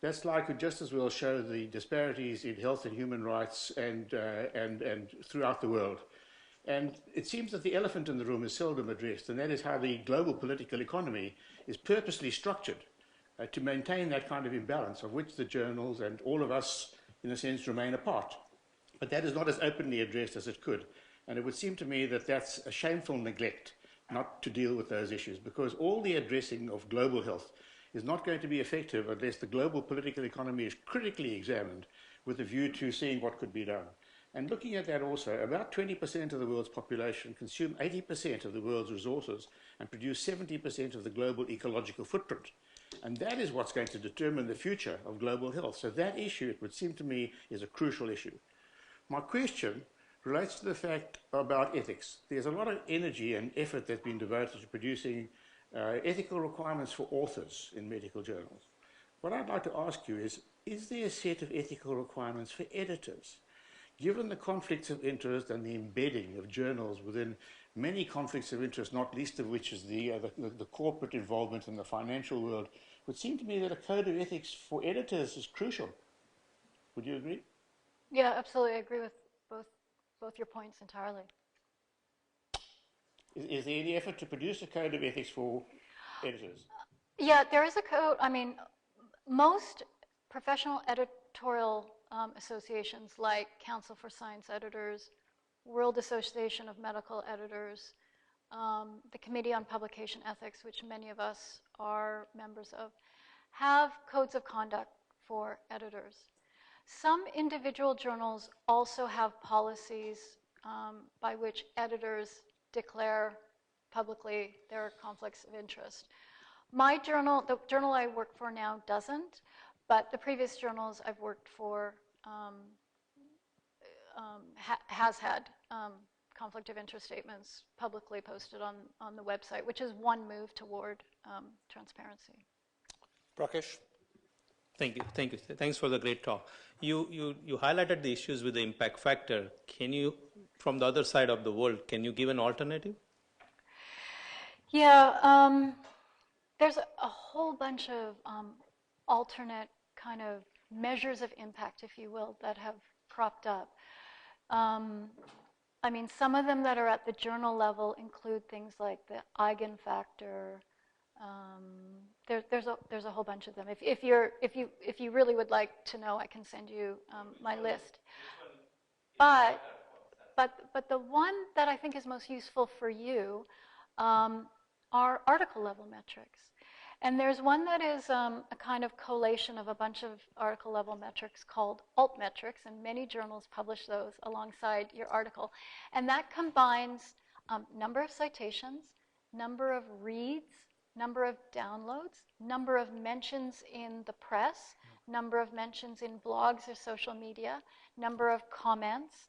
That slide could just as well show the disparities in health and human rights and throughout the world. And it seems that the elephant in the room is seldom addressed, and that is how the global political economy is purposely structured to maintain that kind of imbalance, of which the journals and all of us, in a sense, remain a part. But that is not as openly addressed as it could. And it would seem to me that that's a shameful neglect not to deal with those issues, because all the addressing of global health is not going to be effective unless the global political economy is critically examined with a view to seeing what could be done. And looking at that also, about 20% of the world's population consume 80% of the world's resources and produce 70% of the global ecological footprint. And that is what's going to determine the future of global health. So that issue, it would seem to me, is a crucial issue. My question relates to the fact about ethics. There's a lot of energy and effort that's been devoted to producing ethical requirements for authors in medical journals. What I'd like to ask you is there a set of ethical requirements for editors? Given the conflicts of interest and the embedding of journals within many conflicts of interest, not least of which is the corporate involvement in the financial world, it would seem to me that a code of ethics for editors is crucial. Would you agree? Yeah, absolutely. I agree with both your points entirely. Is there any effort to produce a code of ethics for editors? Yeah, there is a code. I mean, most professional editorial associations like Council for Science Editors, World Association of Medical Editors, the Committee on Publication Ethics, which many of us are members of, have codes of conduct for editors. Some individual journals also have policies by which editors declare publicly their conflicts of interest. My journal, the journal I work for now, doesn't, but the previous journals I've worked for has had conflict of interest statements publicly posted on the website, which is one move toward transparency. Prakash? Thank you. Thanks for the great talk. You highlighted the issues with the impact factor. Can you, from the other side of the world, can you give an alternative? Yeah, there's a whole bunch of alternate kind of measures of impact, if you will, that have cropped up. I mean, some of them that are at the journal level include things like the eigenfactor. There's a whole bunch of them. If you really would like to know, I can send you my list. But the one that I think is most useful for you are article level metrics. And there's one that is a kind of collation of a bunch of article level metrics called alt metrics, and many journals publish those alongside your article. And that combines number of citations, number of reads, number of downloads, number of mentions in the press, number of mentions in blogs or social media, number of comments.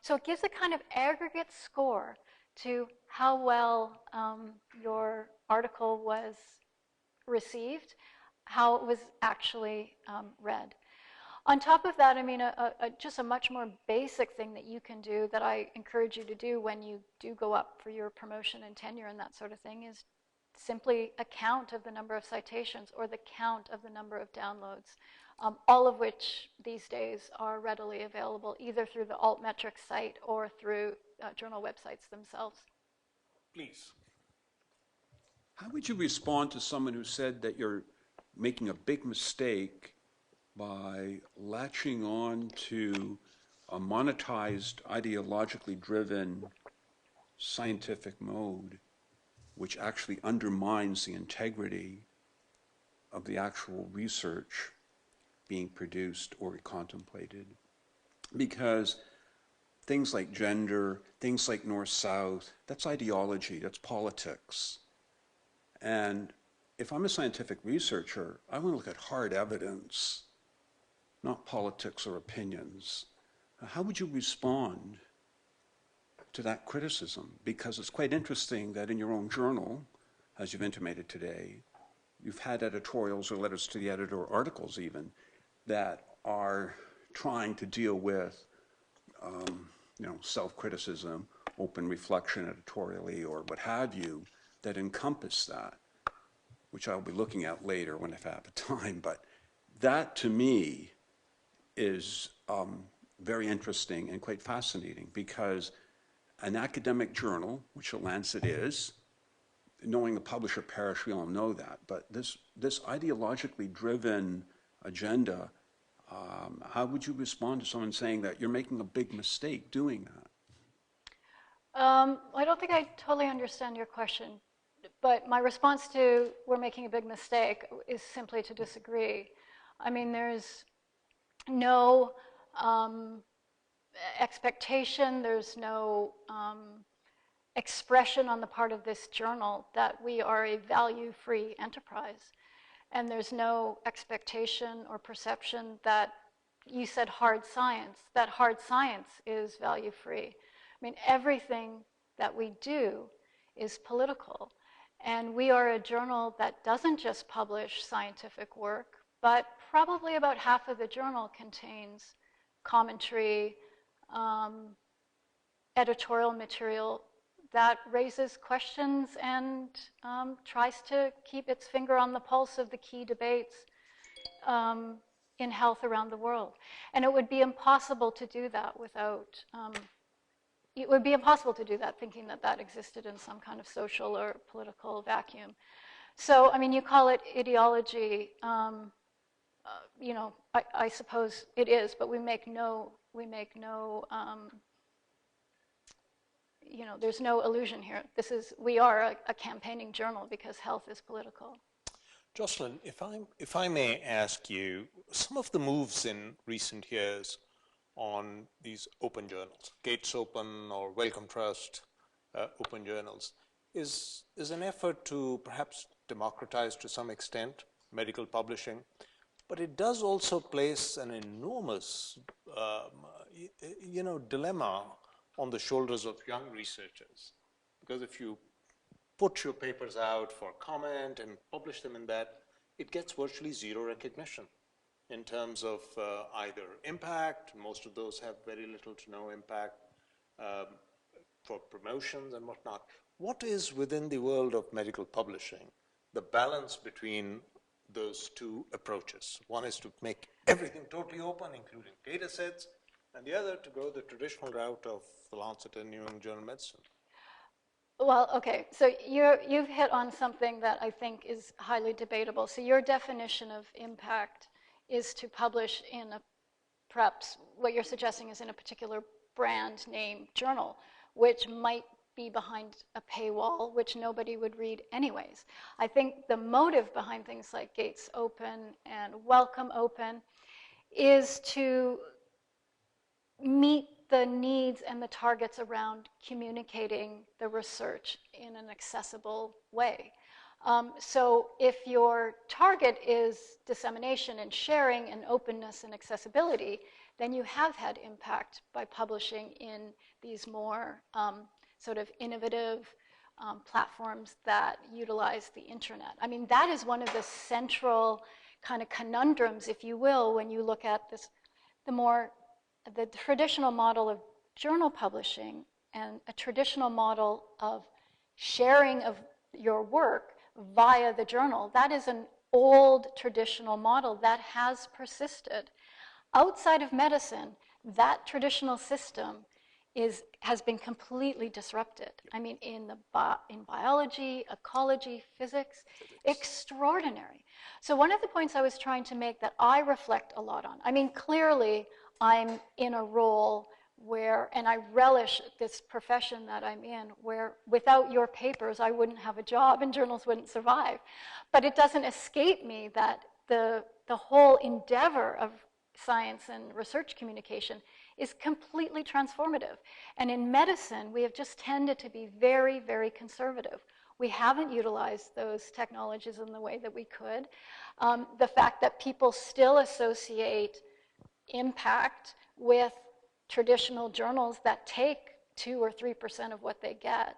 So it gives a kind of aggregate score to how well your article was received, how it was actually read. On top of that, I mean, just a much more basic thing that you can do that I encourage you to do when you do go up for your promotion and tenure and that sort of thing is simply a count of the number of citations or the count of the number of downloads, all of which these days are readily available either through the Altmetrics site or through journal websites themselves. Please. How would you respond to someone who said that you're making a big mistake by latching on to a monetized, ideologically driven scientific mode, which actually undermines the integrity of the actual research being produced or contemplated? Because things like gender, things like north-south, that's ideology, that's politics. And if I'm a scientific researcher, I want to look at hard evidence, not politics or opinions. How would you respond to that criticism? Because it's quite interesting that in your own journal, as you've intimated today, you've had editorials or letters to the editor, or articles even, that are trying to deal with self-criticism, open reflection editorially, or what have you, that encompass that, which I'll be looking at later when I have the time. But that, to me, is very interesting and quite fascinating, because an academic journal, which The Lancet is, knowing the publisher perish, we all know that, but this ideologically driven agenda, how would you respond to someone saying that you're making a big mistake doing that? I don't think I totally understand your question, but my response to we're making a big mistake is simply to disagree. I mean, there's no expectation, there's no expression on the part of this journal that we are a value-free enterprise. And there's no expectation or perception that you said hard science, that hard science is value-free. I mean, everything that we do is political. And we are a journal that doesn't just publish scientific work, but probably about half of the journal contains commentary, editorial material that raises questions and tries to keep its finger on the pulse of the key debates in health around the world. And it would be impossible to do that without, it would be impossible to do that thinking that that existed in some kind of social or political vacuum. So, I mean, you call it ideology, I suppose it is, but we make no there's no illusion here. We are a campaigning journal because health is political. Jocelyn, if I may ask you, some of the moves in recent years on these open journals, Gates Open or Wellcome Trust open journals, is an effort to perhaps democratize to some extent medical publishing, but it does also place an enormous, dilemma on the shoulders of young researchers. Because if you put your papers out for comment and publish them in that, it gets virtually zero recognition in terms of either impact. Most of those have very little to no impact for promotions and whatnot. What is within the world of medical publishing the balance between those two approaches? One is to make everything totally open, including data sets, and the other to go the traditional route of the Lancet and New England Journal of Medicine. Well, okay, so you've hit on something that I think is highly debatable. So your definition of impact is to publish in a, perhaps what you're suggesting is in a particular brand name journal, which might be behind a paywall, which nobody would read anyways. I think the motive behind things like Gates Open and Welcome Open is to meet the needs and the targets around communicating the research in an accessible way. So if your target is dissemination and sharing and openness and accessibility, then you have had impact by publishing in these more sort of innovative platforms that utilize the internet. I mean, that is one of the central kind of conundrums, if you will, when you look at this, the traditional model of journal publishing and a traditional model of sharing of your work via the journal. That is an old traditional model that has persisted. Outside of medicine, that traditional system has been completely disrupted. I mean, in biology, ecology, physics, extraordinary. So one of the points I was trying to make that I reflect a lot on, I mean, clearly I'm in a role where, and I relish this profession that I'm in, where without your papers, I wouldn't have a job and journals wouldn't survive. But it doesn't escape me that the whole endeavor of science and research communication is completely transformative. And in medicine, we have just tended to be very, very conservative. We haven't utilized those technologies in the way that we could. The fact that people still associate impact with traditional journals that take 2 or 3% of what they get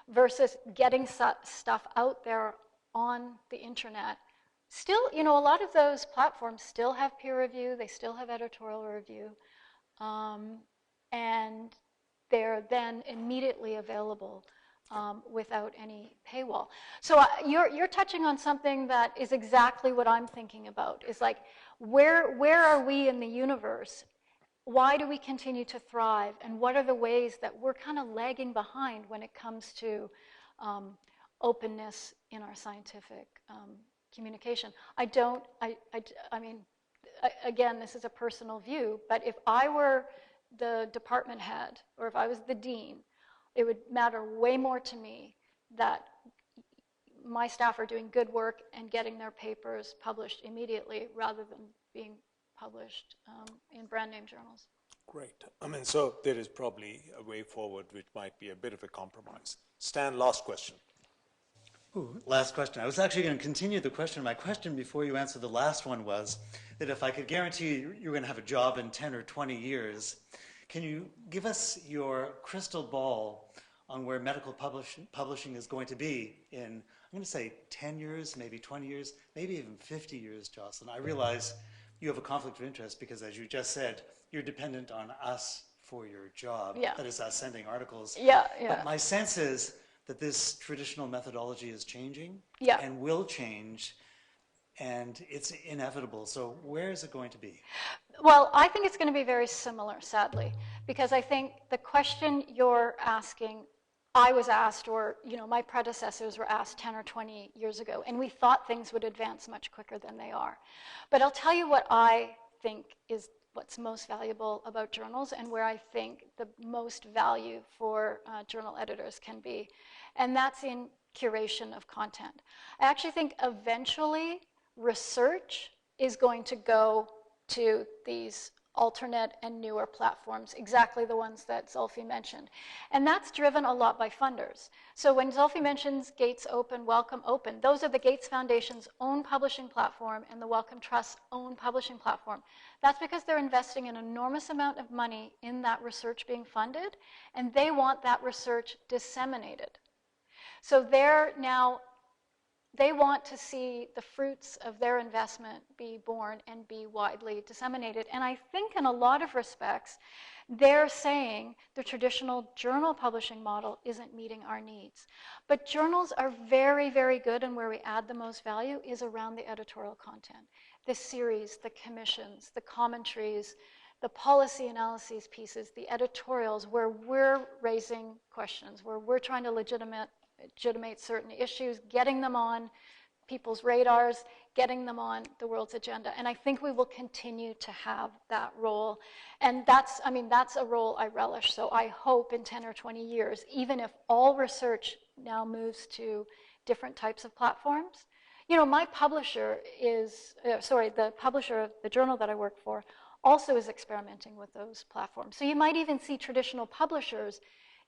versus getting stuff out there on the internet. Still, you know, a lot of those platforms still have peer review, they still have editorial review, and they're then immediately available without any paywall. So you're touching on something that is exactly what I'm thinking about. Is like, where are we in the universe? Why do we continue to thrive? And what are the ways that we're kind of lagging behind when it comes to openness in our scientific communication? I mean, again, this is a personal view, but if I were the department head or if I was the dean, it would matter way more to me that my staff are doing good work and getting their papers published immediately rather than being published in brand name journals. Great. I mean, so there is probably a way forward which might be a bit of a compromise. Stan, last question. Ooh, last question. I was actually going to continue the question. My question before you answered the last one was that if I could guarantee you're going to have a job in 10 or 20 years, can you give us your crystal ball on where medical publishing is going to be in, I'm going to say 10 years, maybe 20 years, maybe even 50 years, Jocelyn? I realize you have a conflict of interest because, as you just said, you're dependent on us for your job. Yeah. That is us sending articles. Yeah, yeah. But my sense is that this traditional methodology is changing and will change, and it's inevitable. So where is it going to be? Well, I think it's going to be very similar, sadly, because I think the question you're asking, I was asked, or my predecessors were asked 10 or 20 years ago, and we thought things would advance much quicker than they are. But I'll tell you what I think is what's most valuable about journals and where I think the most value for journal editors can be, and that's in curation of content. I actually think eventually research is going to go to these alternate and newer platforms, exactly the ones that Zulfi mentioned. And that's driven a lot by funders. So when Zulfi mentions Gates Open, Welcome Open, those are the Gates Foundation's own publishing platform and the Wellcome Trust's own publishing platform. That's because they're investing an enormous amount of money in that research being funded, and they want that research disseminated. So they want to see the fruits of their investment be born and be widely disseminated. And I think in a lot of respects, they're saying the traditional journal publishing model isn't meeting our needs. But journals are very, very good, and where we add the most value is around the editorial content. The series, the commissions, the commentaries, the policy analyses pieces, the editorials, where we're raising questions, where we're trying to legitimate certain issues, getting them on people's radars, getting them on the world's agenda. And I think we will continue to have that role. And that's a role I relish. So I hope in 10 or 20 years, even if all research now moves to different types of platforms, you know, my publisher is, the publisher of the journal that I work for also is experimenting with those platforms. So you might even see traditional publishers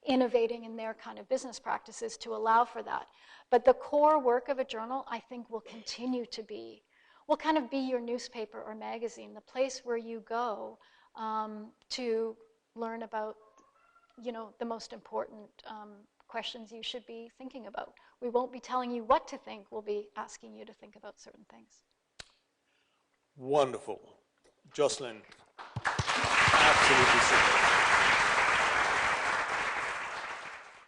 innovating in their kind of business practices to allow for that. But the core work of a journal, I think, will continue to be, will kind of be your newspaper or magazine, the place where you go to learn about, you know, the most important questions you should be thinking about. We won't be telling you what to think, we'll be asking you to think about certain things. Wonderful. Jocelyn, absolutely super.